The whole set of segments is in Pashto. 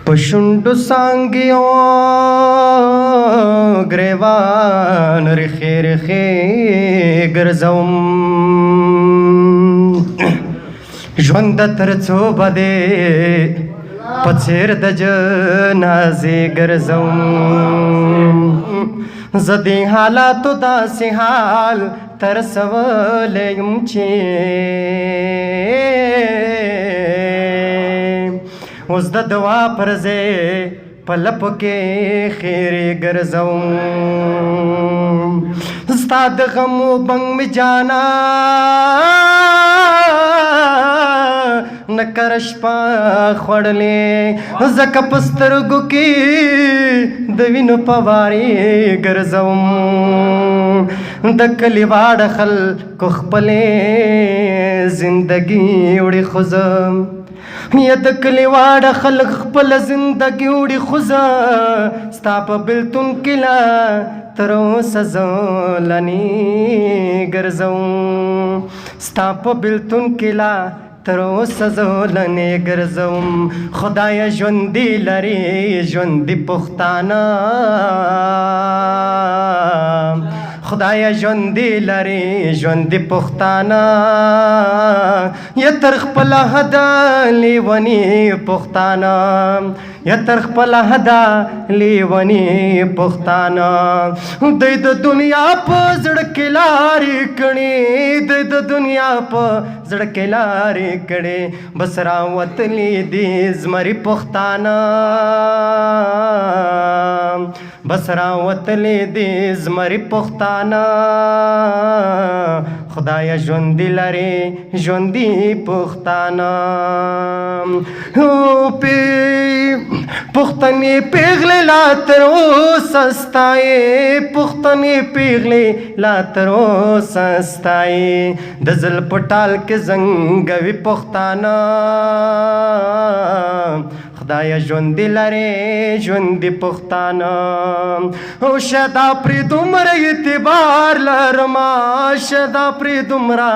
پشنډو سانګیو ګریوان رخې رخې ګرځوم ژوند تر څو بده پڅیر د جنازې ګرځوم زه دې حالاتو داسې حال تر سولی یم چې اوس د دعا پر ځای په لپو کې خیرې ګرځوم ستا د غمو بنګ مې جانا نکر شپه خوړلې ځکه په سترګو کې د وینو په وارې ګرځوم د کلي واړه خلکو خپلې زندګي وړې خوځم یا د کلي واړه خلک خپل زندګي وړې خوځه ستا په بېلتون کې لا تر اوسه زه لنې ګرځوم ستا په بېلتون کې لا تر اوسه زه لنې ګرځوم خدایه ژوندي لرې ژوندي پښتانه خدایه ژوندي لرې ژوندي پښتانه یا تر خپله حده لیوني پښتانه یا تر خپله حده لیوني پښتانه دوی د دنیا په زړه کې لارې کړي دوی د دنیا په زړه کې لارې کړي بس راوتلي دي زمري پښتانه بس راوتلي دي زمري پښتانه خدایه ژوندي لرې ژوندي پښتانه پښتنې پیغلې لا تر اوسه ستایې پښتنې پیغلې لا تر اوسه ستایې د زل په ټال کې زنګوي پښتانه خدایه ژوندي لرې ژوندي پښتانه او شدا پرې دومره اعتبار لرما شدا پرې دومره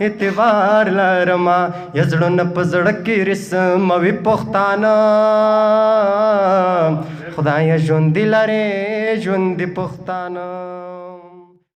اعتبار لرما یا زړونه په زړه کې رسموي پښتانه خدایه ژوندي لرې ژوندي پښتانه